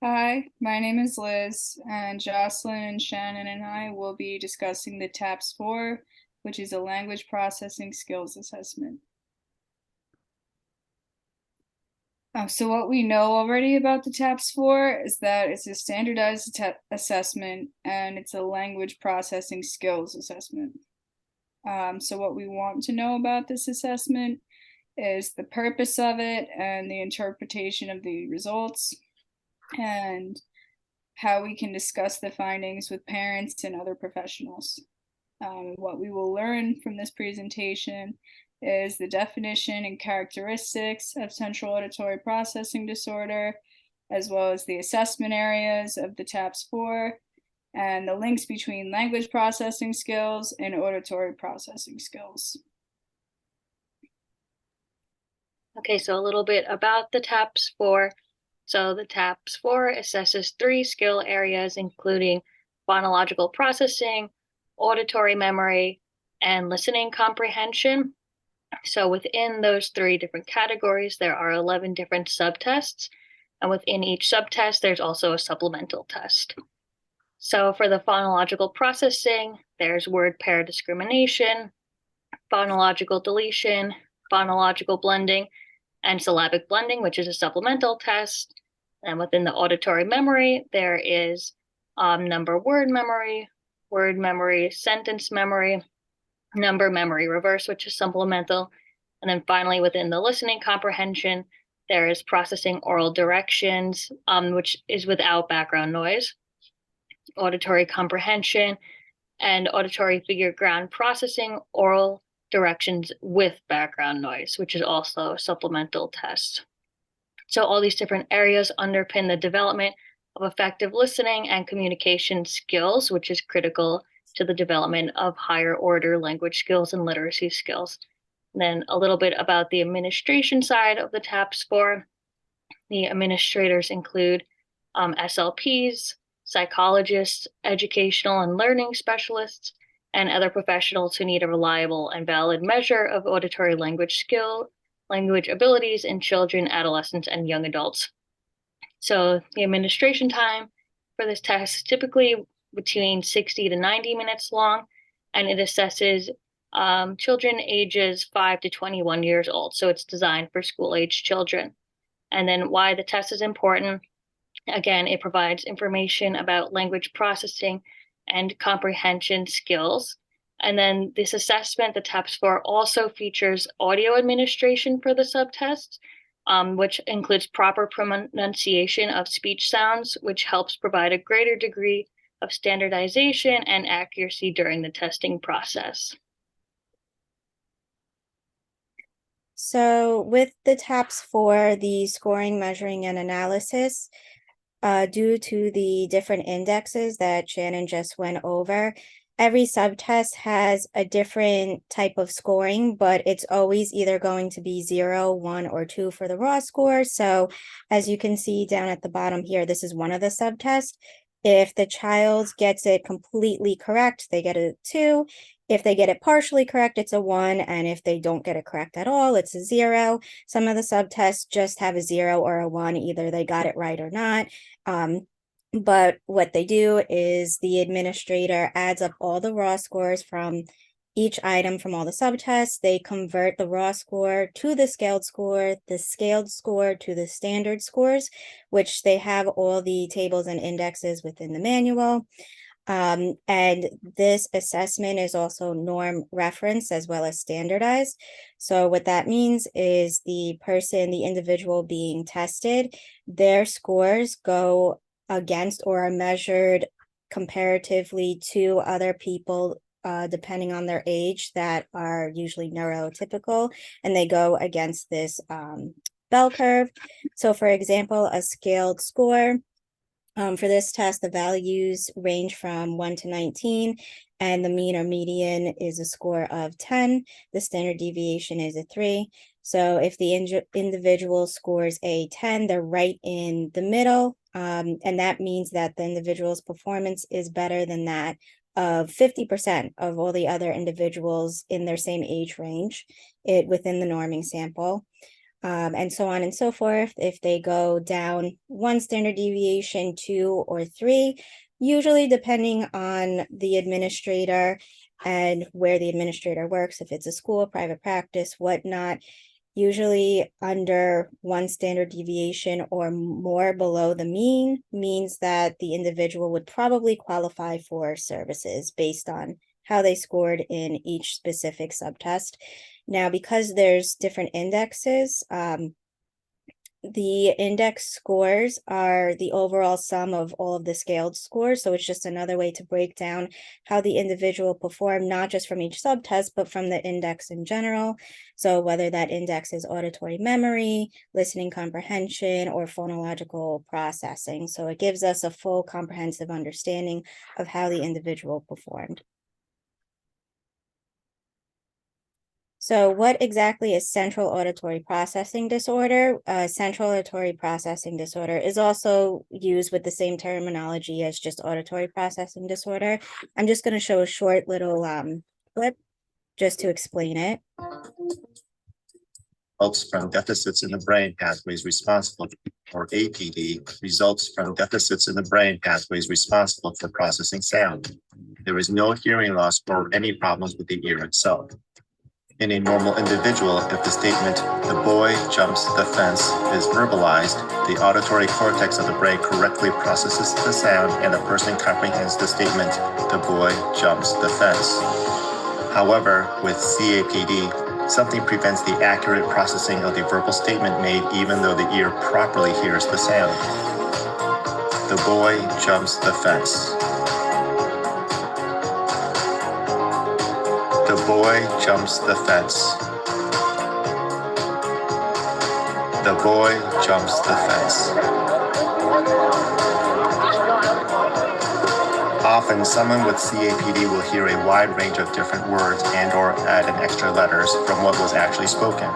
Hi, my name is Liz, and Jocelyn, Shannon, and I will be discussing the TAPS 4, which is a language processing skills assessment. So what we know already about the TAPS 4 is that it's a standardized assessment and it's a language processing skills assessment. So what we want to know about this assessment is the purpose of it and the interpretation of the results, and how we can discuss the findings with parents and other professionals. What we will learn from this presentation is the definition and characteristics of central auditory processing disorder, as well as the assessment areas of the TAPS 4, and the links between language processing skills and auditory processing skills. Okay, so a little bit about the TAPS 4. So the TAPS 4 assesses 3 skill areas, including phonological processing, auditory memory, and listening comprehension. So within those 3 different categories, there are 11 different subtests. And within each subtest, there's also a supplemental test. So for the phonological processing, there's word pair discrimination, phonological deletion, phonological blending, and syllabic blending, which is a supplemental test. And within the auditory memory, there is number word memory, sentence memory, number memory reverse, which is supplemental. And then finally, within the listening comprehension, there is processing oral directions, which is without background noise, auditory comprehension, and auditory figure ground processing oral directions with background noise, which is also a supplemental test. So all these different areas underpin the development of effective listening and communication skills, which is critical to the development of higher order language skills and literacy skills. And then a little bit about the administration side of the TAPS 4. The administrators include SLPs, psychologists, educational and learning specialists, and other professionals who need a reliable and valid measure of auditory language abilities in children, adolescents, and young adults. So the administration time for this test is typically between 60 to 90 minutes long, and it assesses children ages 5 to 21 years old. So it's designed for school-age children. And then why the test is important: again, it provides information about language processing and comprehension skills. And then this assessment, the TAPS 4, also features audio administration for the subtests, which includes proper pronunciation of speech sounds, which helps provide a greater degree of standardization and accuracy during the testing process. So with the TAPS 4, the scoring, measuring, and analysis, due to the different indexes that Shannon just went over, every subtest has a different type of scoring, but it's always either going to be 0, 1, or 2 for the raw score. So as you can see down at the bottom here, this is one of the subtests. If the child gets it completely correct, they get a 2. If they get it partially correct, it's a 1. And if they don't get it correct at all, it's a 0. Some of the subtests just have a 0 or a 1, either they got it right or not. But what they do is the administrator adds up all the raw scores from each item from all the subtests. They convert the raw score to the scaled score to the standard scores, which they have all the tables and indexes within the manual. And this assessment is also norm referenced as well as standardized. So what that means is the individual being tested, their scores go against or are measured comparatively to other people, depending on their age, that are usually neurotypical, and they go against this bell curve. So for example, a scaled score, for this test, the values range from 1 to 19, and the mean or median is a score of 10. The standard deviation is a 3. So if the individual scores a 10, they're right in the middle, and that means that the individual's performance is better than that of 50% of all the other individuals in their same age range within the norming sample. and so on and so forth. If they go down 1 standard deviation, 2 or 3, usually depending on the administrator and where the administrator works, if it's a school, private practice, whatnot, usually under 1 standard deviation or more below the mean means that the individual would probably qualify for services based on how they scored in each specific subtest. Now, because there's different indexes, the index scores are the overall sum of all of the scaled scores. So it's just another way to break down how the individual performed, not just from each subtest, but from the index in general. So whether that index is auditory memory, listening comprehension, or phonological processing. So it gives us a full comprehensive understanding of how the individual performed. So what exactly is central auditory processing disorder? Central auditory processing disorder is also used with the same terminology as just auditory processing disorder. I'm just going to show a short little clip just to explain it. Results from deficits in the brain pathways responsible, or APD, results from deficits in the brain pathways responsible for processing sound. There is no hearing loss or any problems with the ear itself. In a normal individual, if the statement, "the boy jumps the fence," is verbalized, the auditory cortex of the brain correctly processes the sound and the person comprehends the statement, "the boy jumps the fence." However, with CAPD, something prevents the accurate processing of the verbal statement made even though the ear properly hears the sound. The boy jumps the fence. The boy jumps the fence. The boy jumps the fence. Often, someone with CAPD will hear a wide range of different words and/or add in extra letters from what was actually spoken.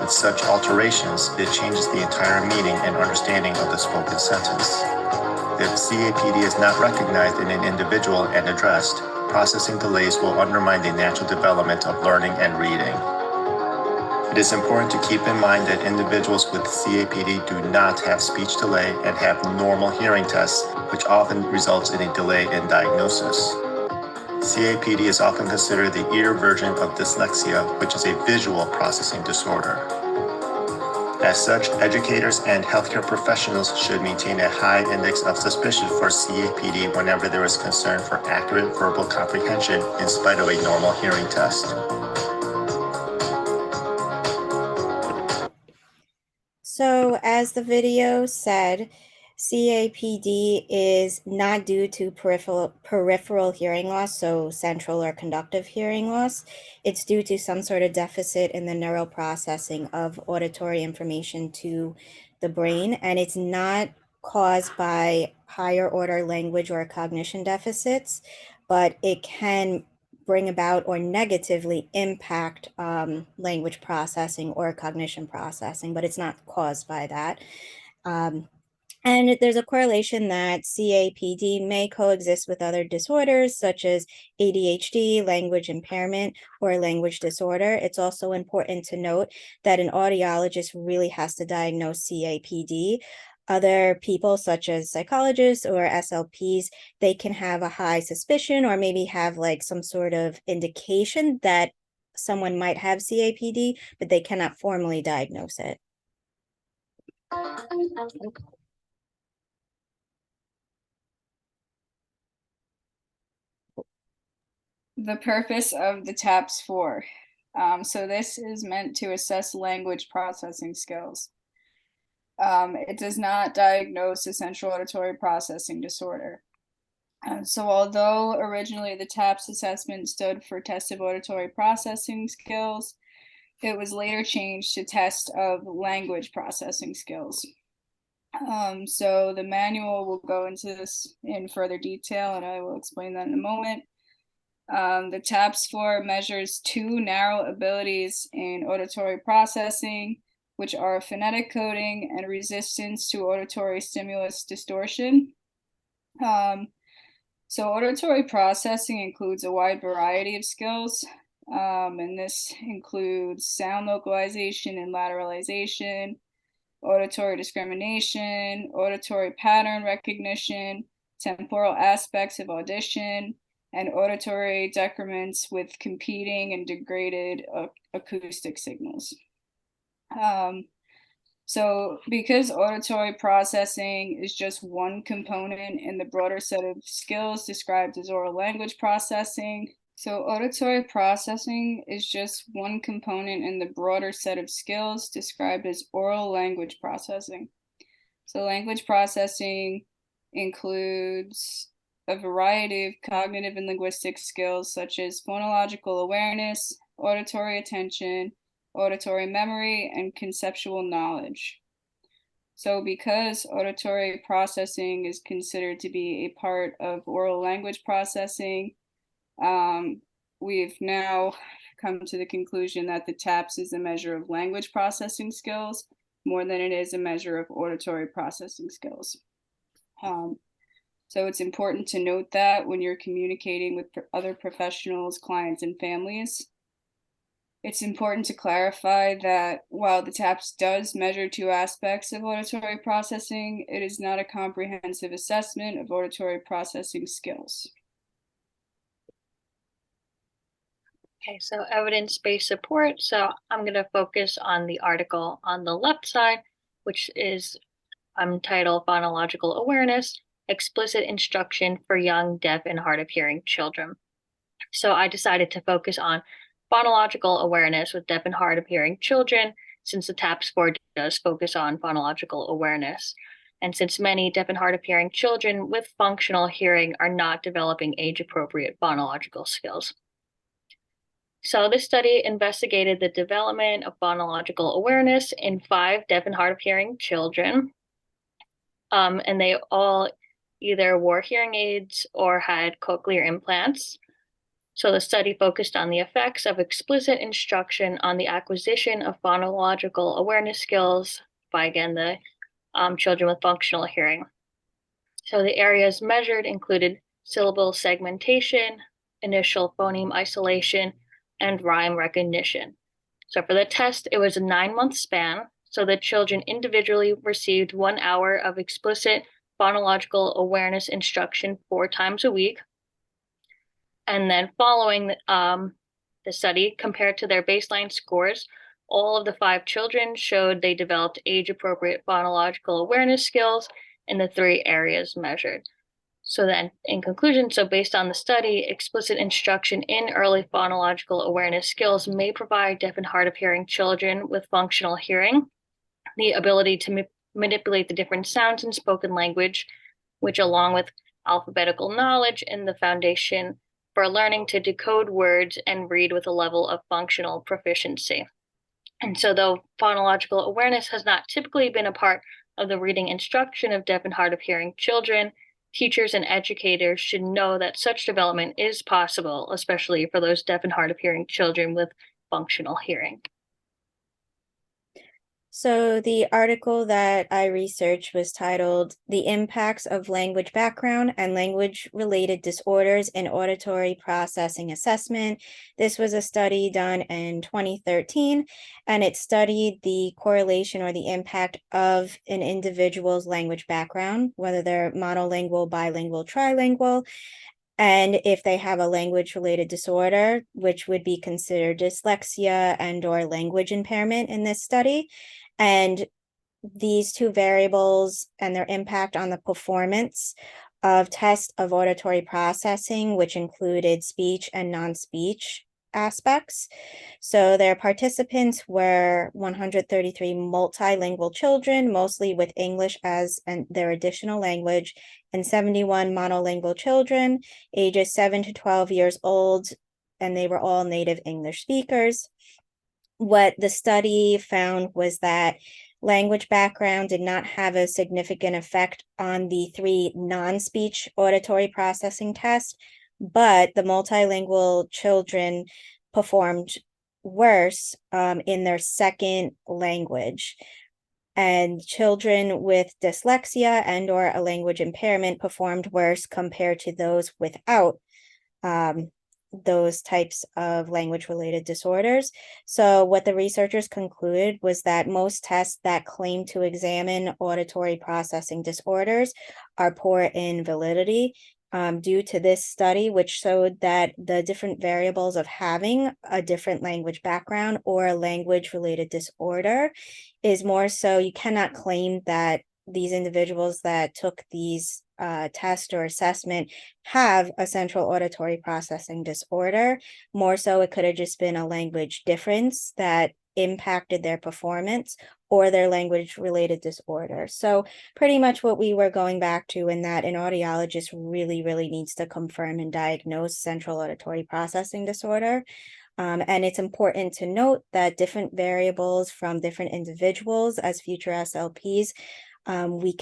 With such alterations, it changes the entire meaning and understanding of the spoken sentence. If CAPD is not recognized in an individual and addressed, processing delays will undermine the natural development of learning and reading. It is important to keep in mind that individuals with CAPD do not have speech delay and have normal hearing tests, which often results in a delay in diagnosis. CAPD is often considered the ear version of dyslexia, which is a visual processing disorder. As such, educators and healthcare professionals should maintain a high index of suspicion for CAPD whenever there is concern for accurate verbal comprehension in spite of a normal hearing test. So as the video said, CAPD is not due to peripheral hearing loss, so central or conductive hearing loss. It's due to some sort of deficit in the neural processing of auditory information to the brain, and it's not caused by higher order language or cognition deficits, but it can bring about or negatively impact language processing or cognition processing, but it's not caused by that. And there's a correlation that CAPD may coexist with other disorders such as ADHD, language impairment, or language disorder. It's also important to note that an audiologist really has to diagnose CAPD. Other people, such as psychologists or SLPs, they can have a high suspicion or maybe have like some sort of indication that someone might have CAPD, but they cannot formally diagnose it. The purpose of the TAPS-4. So this is meant to assess language processing skills. It does not diagnose a central auditory processing disorder. So although originally the TAPS assessment stood for test of auditory processing skills, it was later changed to test of language processing skills. So the manual will go into this in further detail, and I will explain that in a moment. The TAPS-4 measures 2 narrow abilities in auditory processing, which are phonetic coding and resistance to auditory stimulus distortion. So auditory processing includes a wide variety of skills. And this includes sound localization and lateralization, auditory discrimination, auditory pattern recognition, temporal aspects of audition, and auditory decrements with competing and degraded acoustic signals. So because auditory processing is just one component in the broader set of skills described as oral language processing, so auditory processing is just one component in the broader set of skills described as oral language processing. So language processing includes a variety of cognitive and linguistic skills such as phonological awareness, auditory attention, auditory memory, and conceptual knowledge. So because auditory processing is considered to be a part of oral language processing, we've now come to the conclusion that the TAPS is a measure of language processing skills more than it is a measure of auditory processing skills. So it's important to note that when you're communicating with other professionals, clients, and families. It's important to clarify that while the TAPS does measure two aspects of auditory processing, it is not a comprehensive assessment of auditory processing skills. Okay, so evidence-based support. So I'm going to focus on the article on the left side, which is titled Phonological Awareness, Explicit Instruction for Young, Deaf, and Hard of Hearing Children. So I decided to focus on phonological awareness with deaf and hard of hearing children, since the TAPS score does focus on phonological awareness. And since many deaf and hard of hearing children with functional hearing are not developing age-appropriate phonological skills. So this study investigated the development of phonological awareness in 5 deaf and hard of hearing children. And they all either wore hearing aids or had cochlear implants. So the study focused on the effects of explicit instruction on the acquisition of phonological awareness skills by, again, the children with functional hearing. So the areas measured included syllable segmentation, initial phoneme isolation, and rhyme recognition. So for the test, it was a 9-month span. So the children individually received 1 hour of explicit phonological awareness instruction 4 times a week. And then following the study, compared to their baseline scores, all of the 5 children showed they developed age-appropriate phonological awareness skills in the 3 areas measured. So then, in conclusion, so based on the study, explicit instruction in early phonological awareness skills may provide deaf and hard of hearing children with functional hearing the ability to manipulate the different sounds in spoken language, which, along with alphabetical knowledge and the foundation for learning to decode words and read with a level of functional proficiency. And so though phonological awareness has not typically been a part of the reading instruction of deaf and hard of hearing children, teachers and educators should know that such development is possible, especially for those deaf and hard of hearing children with functional hearing. So the article that I researched was titled The Impacts of Language Background and Language-Related Disorders in Auditory Processing Assessment. This was a study done in 2013, and it studied the correlation or the impact of an individual's language background, whether they're monolingual, bilingual, trilingual, and if they have a language-related disorder, which would be considered dyslexia and or language impairment in this study. And these 2 variables and their impact on the performance of tests of auditory processing, which included speech and non-speech aspects. So their participants were 133 multilingual children, mostly with English as their additional language, and 71 monolingual children, ages 7 to 12 years old, and they were all native English speakers. What the study found was that language background did not have a significant effect on the 3 non-speech auditory processing tests, but the multilingual children performed worse in their second language. And children with dyslexia and or a language impairment performed worse compared to those without those types of language-related disorders. So what the researchers concluded was that most tests that claim to examine auditory processing disorders are poor in validity. Due to this study, which showed that the different variables of having a different language background or a language-related disorder is more so you cannot claim that these individuals that took these test or assessment have a central auditory processing disorder. More so, it could have just been a language difference that impacted their performance or their language related disorder. So pretty much what we were going back to in that an audiologist really needs to confirm and diagnose central auditory processing disorder. And it's important to note that different variables from different individuals as future SLPs, we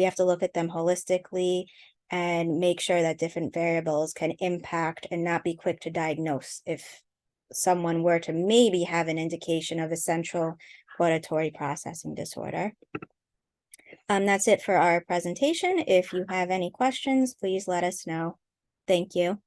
have to look at them holistically and make sure that different variables can impact and not be quick to diagnose if someone were to maybe have an indication of a central auditory processing disorder. That's it for our presentation. If you have any questions, please let us know. Thank you.